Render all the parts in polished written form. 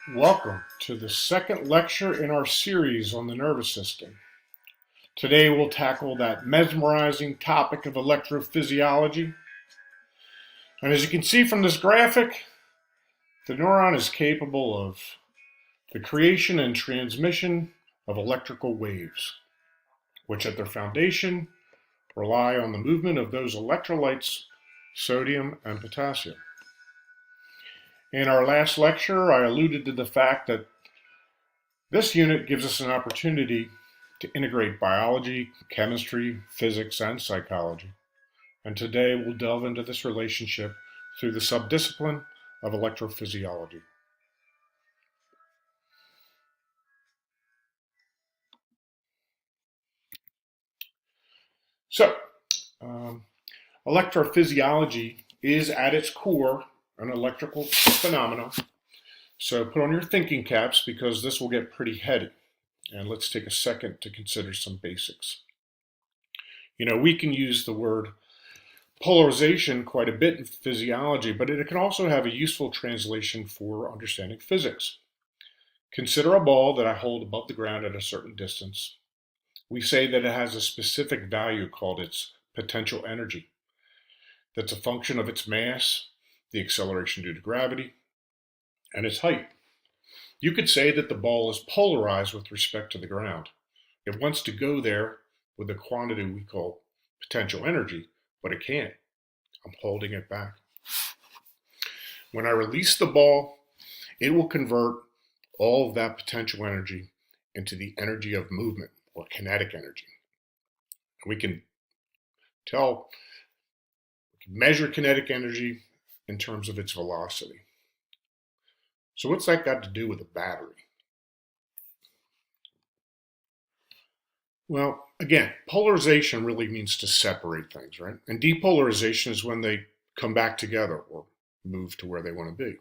Welcome to the second lecture in our series on the nervous system. Today we'll tackle that mesmerizing topic of electrophysiology. And as you can see from this graphic, the neuron is capable of the creation and transmission of electrical waves, which at their foundation rely on the movement of those electrolytes, sodium and potassium. In our last lecture, I alluded to the fact that this unit gives us an opportunity to integrate biology, chemistry, physics, and psychology. And today we'll delve into this relationship through the subdiscipline of electrophysiology. So, electrophysiology is at its core an electrical phenomenon. So put on your thinking caps because this will get pretty heady. And let's take a second to consider some basics. We can use the word polarization quite a bit in physiology, but it can also have a useful translation for understanding physics. Consider a ball that I hold above the ground at a certain distance. We say that it has a specific value called its potential energy. That's a function of its mass, the acceleration due to gravity, and its height. You could say that the ball is polarized with respect to the ground. It wants to go there with a quantity we call potential energy, but it can't. I'm holding it back. When I release the ball, it will convert all of that potential energy into the energy of movement or kinetic energy. And we can measure kinetic energy in terms of its velocity. So what's that got to do with a battery? Well, again, polarization really means to separate things, right? And depolarization is when they come back together or move to where they want to be.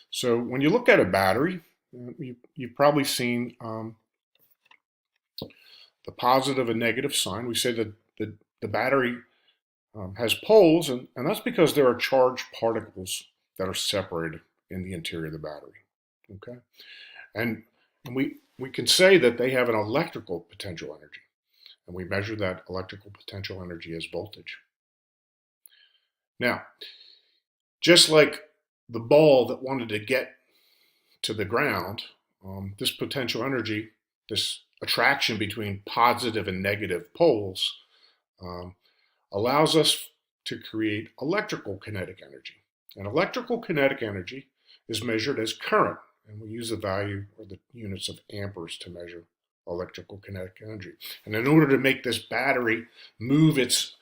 So when you look at a battery, you've probably seen the positive and negative sign. We say that the battery has poles, and that's because there are charged particles that are separated in the interior of the battery. Okay, and we can say that they have an electrical potential energy, and we measure that electrical potential energy as voltage. Now, just like the ball that wanted to get to the ground, this potential energy, this attraction between positive and negative poles, allows us to create electrical kinetic energy. And electrical kinetic energy is measured as current, and we use the value or the units of amperes to measure electrical kinetic energy. And in order to make this battery move its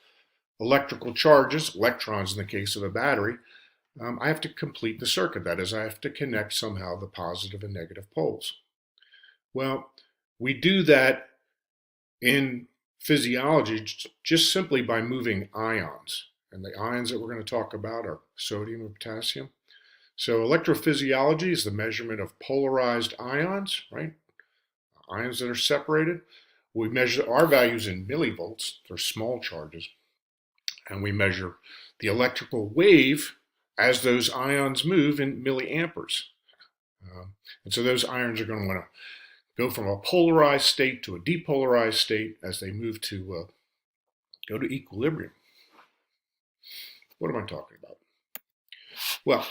electrical charges, electrons in the case of a battery, I have to complete the circuit. That is, I have to connect somehow the positive and negative poles. Well, we do that in physiology just simply by moving ions. And the ions that we're going to talk about are sodium and potassium. So electrophysiology is the measurement of polarized ions, right? Ions that are separated. We measure our values in millivolts. They're small charges. And we measure the electrical wave as those ions move in milliamperes. And so those ions are going to want to go from a polarized state to a depolarized state as they move to go to equilibrium. What am I talking about? Well,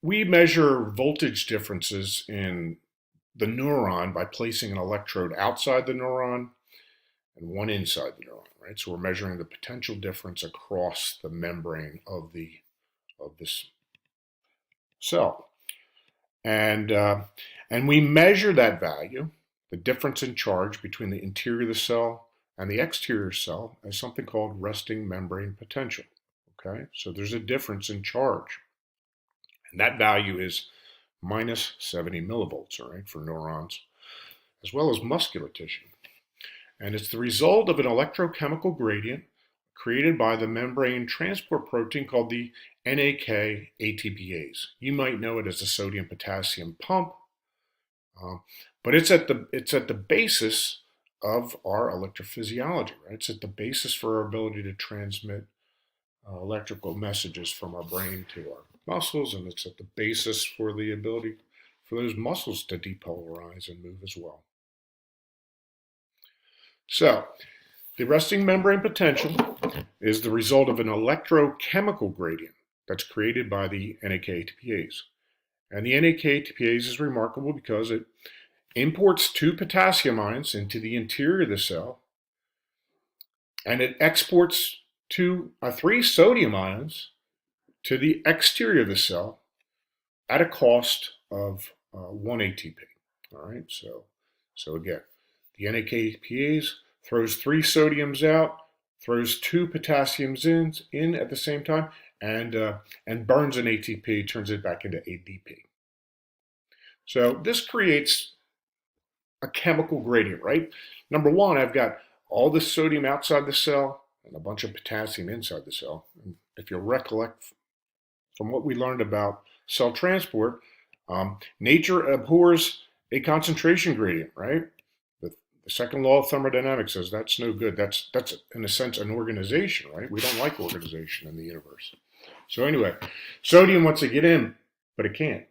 we measure voltage differences in the neuron by placing an electrode outside the neuron and one inside the neuron, right? So we're measuring the potential difference across the membrane of this cell. And we measure that value, the difference in charge between the interior of the cell and the exterior cell, as something called resting membrane potential. Okay, so there's a difference in charge, and that value is minus 70 millivolts, all right, for neurons, as well as muscular tissue. And it's the result of an electrochemical gradient created by the membrane transport protein called the NAK ATPase. You might know it as a sodium potassium pump, but it's at the basis of our electrophysiology, right? It's at the basis for our ability to transmit electrical messages from our brain to muscles, and it's at the basis for the ability for those muscles to depolarize and move as well. So, the resting membrane potential is the result of an electrochemical gradient that's created by the NAK-ATPase. And the NAK-ATPase is remarkable because it imports 2 potassium ions into the interior of the cell, and it exports 3 sodium ions to the exterior of the cell at a cost of 1 ATP. All right, so again, the NAK-ATPase throws 3 sodiums out, throws 2 potassiums in at the same time, and burns an ATP, turns it back into ADP. So this creates a chemical gradient, right? Number one, I've got all the sodium outside the cell and a bunch of potassium inside the cell. And if you'll recollect from what we learned about cell transport, nature abhors a concentration gradient, right? The second law of thermodynamics says that's no good. That's in a sense an organization, right? We don't like organization in the universe. So anyway, sodium wants to get in, but it can't.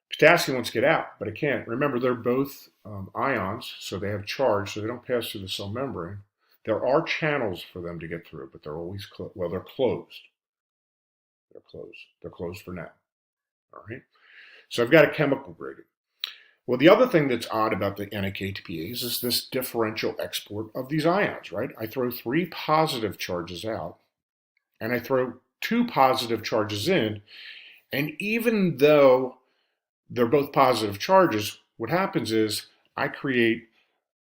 Potassium wants to get out, but it can't. Remember, they're both ions, so they have charge, so they don't pass through the cell membrane. There are channels for them to get through, but they're always they're closed. They're closed. They're closed for now. All right. So I've got a chemical gradient. Well, the other thing that's odd about the NAK-ATPase is this differential export of these ions, right? I throw 3 positive charges out, and I throw 2 positive charges in, and even though they're both positive charges, what happens is I create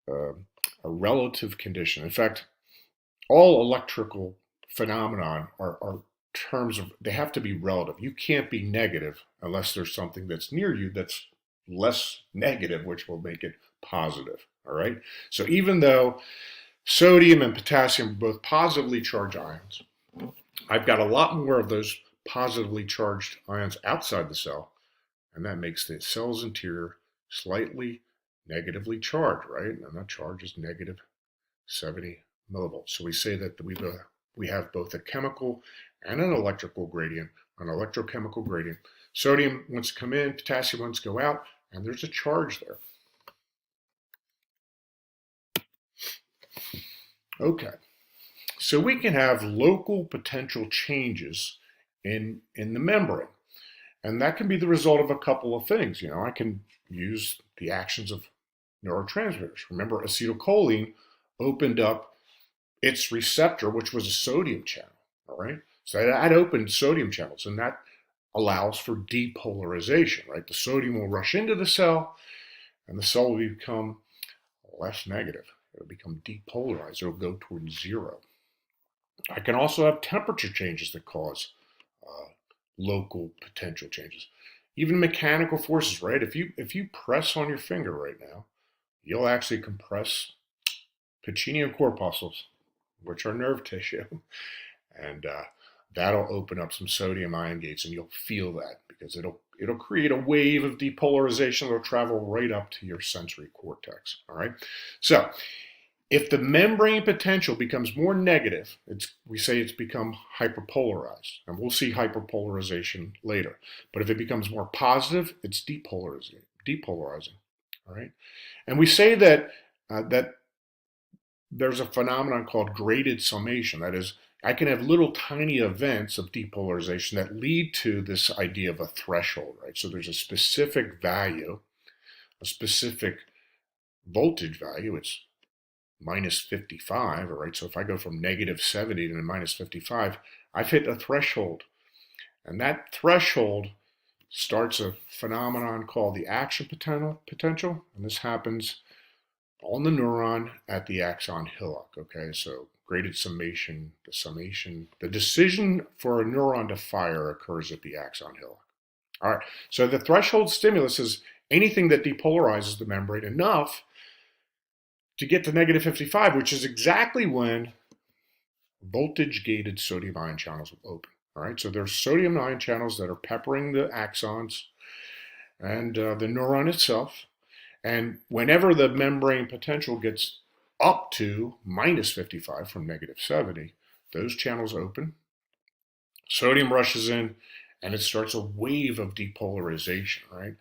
a relative condition. In fact, all electrical phenomenon are terms of, they have to be relative. You can't be negative unless there's something that's near you that's less negative, which will make it positive. All right. So even though sodium and potassium are both positively charged ions, I've got a lot more of those positively charged ions outside the cell, and that makes the cell's interior slightly negatively charged, right? And that charge is negative 70 millivolts. So we say that we have both a chemical and an electrical gradient, an electrochemical gradient. Sodium wants to come in, potassium wants to go out, and there's a charge there. Okay, so we can have local potential changes in the membrane, and that can be the result of a couple of things. You know, I can use the actions of neurotransmitters. Remember, acetylcholine opened up its receptor, which was a sodium channel, all right? So that opened sodium channels, and that allows for depolarization, right? The sodium will rush into the cell, and the cell will become less negative. It'll become depolarized. It'll go towards 0. I can also have temperature changes that cause local potential changes. Even mechanical forces, right? If you press on your finger right now, you'll actually compress pacinium corpuscles, which are nerve tissue, and that'll open up some sodium ion gates, and you'll feel that because it'll create a wave of depolarization that'll travel right up to your sensory cortex. All right. So if the membrane potential becomes more negative, we say it's become hyperpolarized, and we'll see hyperpolarization later. But if it becomes more positive, it's depolarizing. All right. And we say that that there's a phenomenon called graded summation. That is, I can have little tiny events of depolarization that lead to this idea of a threshold, right? So there's a specific value, a specific voltage value. It's minus 55, all right? So if I go from negative 70 to minus 55, I've hit a threshold. And that threshold starts a phenomenon called the action potential. And this happens on the neuron at the axon hillock, okay? So graded summation, the decision for a neuron to fire occurs at the axon hillock. All right, so the threshold stimulus is anything that depolarizes the membrane enough to get to negative 55, which is exactly when voltage-gated sodium ion channels will open. All right, so there's sodium ion channels that are peppering the axons and the neuron itself. And whenever the membrane potential gets up to minus 55 from negative 70, those channels open, sodium rushes in, and it starts a wave of depolarization, right?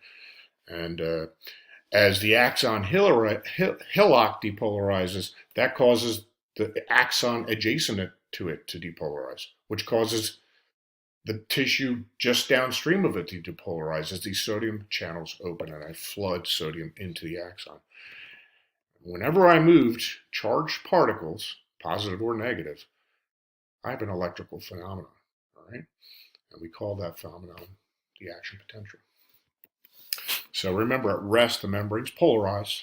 And as the axon hillock depolarizes, that causes the axon adjacent to it to depolarize, which causes the tissue just downstream of it to depolarize as these sodium channels open and I flood sodium into the axon. Whenever I moved charged particles, positive or negative, I have an electrical phenomenon, all right? And we call that phenomenon the action potential. So remember, at rest, the membranes polarize.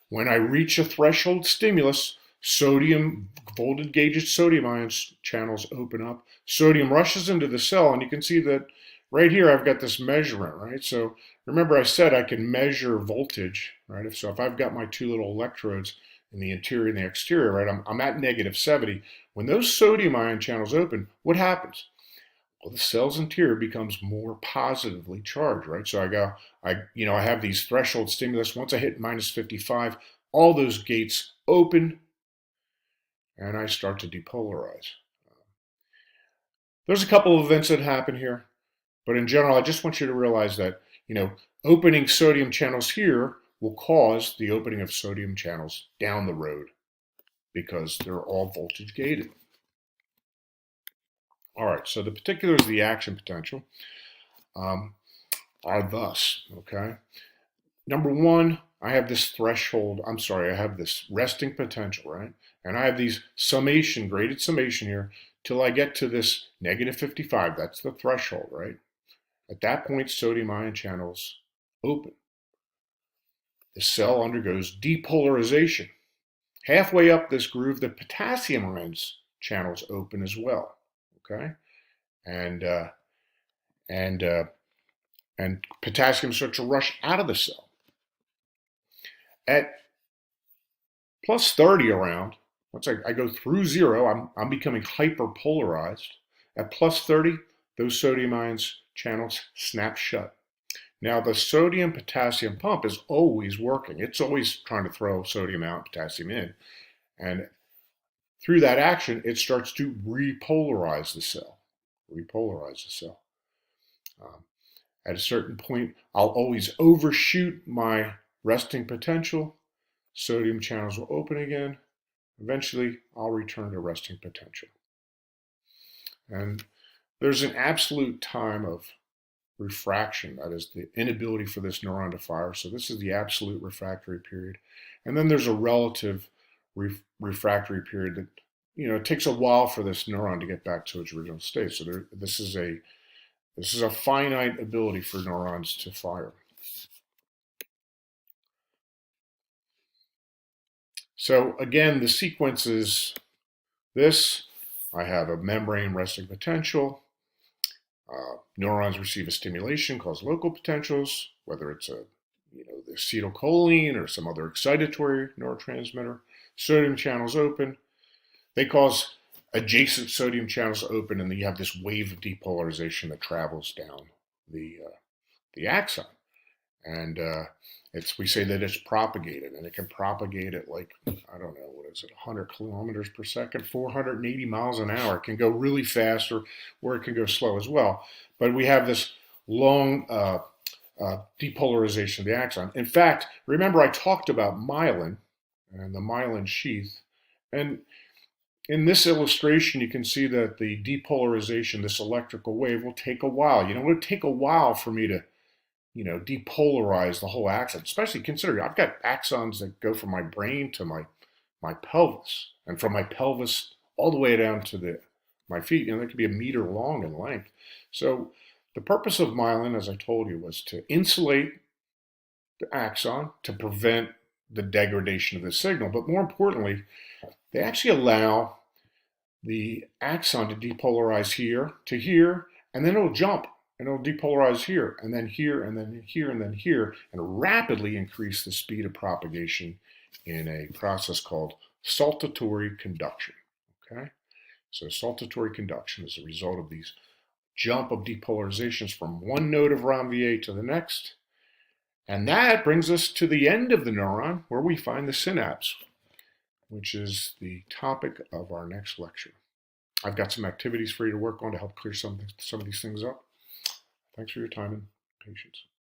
When I reach a threshold stimulus, sodium, voltage gauged sodium ions channels open up. Sodium rushes into the cell, and you can see that right here I've got this measurement, right? So remember I said I can measure voltage, right? So if I've got my two little electrodes in the interior and the exterior, right, I'm at -70. When those sodium ion channels open, what happens? Well, the cell's interior becomes more positively charged, right? So I have these threshold stimulus. Once I hit -55, all those gates open and I start to depolarize. There's a couple of events that happen here, but in general, I just want you to realize that, opening sodium channels here will cause the opening of sodium channels down the road because they're all voltage gated. All right, so the particulars of the action potential are thus, okay? Number one, I have this I have this resting potential, right? And I have these graded summation here, till I get to this -55. That's the threshold, right? At that point, sodium ion channels open. The cell undergoes depolarization. Halfway up this groove, the potassium ions channels open as well, okay? And potassium starts to rush out of the cell. At +30 around, once I go through 0, I'm becoming hyperpolarized. At +30, those sodium ions channels snap shut. Now the sodium-potassium pump is always working. It's always trying to throw sodium out, potassium in. And through that action, it starts to repolarize the cell. At a certain point, I'll always overshoot my resting potential. Sodium channels will open again. Eventually, I'll return to resting potential. And there's an absolute time of refraction, that is the inability for this neuron to fire. So this is the absolute refractory period. And then there's a relative refractory period that, it takes a while for this neuron to get back to its original state. So this is a finite ability for neurons to fire. So again, the sequence is this. I have a membrane resting potential. Neurons receive a stimulation, cause local potentials, whether it's the acetylcholine or some other excitatory neurotransmitter. Sodium channels open. They cause adjacent sodium channels to open, and then you have this wave of depolarization that travels down the axon. And we say that it's propagated, and it can propagate at 100 kilometers per second, 480 miles an hour. It can go really fast, or it can go slow as well. But we have this long depolarization of the axon. In fact, remember I talked about myelin and the myelin sheath, and in this illustration, you can see that the depolarization, this electrical wave, will take a while. It would take a while for me to depolarize the whole axon, especially considering I've got axons that go from my brain to my pelvis, and from my pelvis all the way down to my feet. They could be a meter long in length. So the purpose of myelin, as I told you, was to insulate the axon to prevent the degradation of the signal. But more importantly, they actually allow the axon to depolarize here to here, and then it'll jump. And it'll depolarize here, and then here, and then here, and then here, and rapidly increase the speed of propagation in a process called saltatory conduction. Okay? So saltatory conduction is a result of these jump of depolarizations from one node of Ranvier to the next. And that brings us to the end of the neuron, where we find the synapse, which is the topic of our next lecture. I've got some activities for you to work on to help clear some of these things up. Thanks for your time and patience.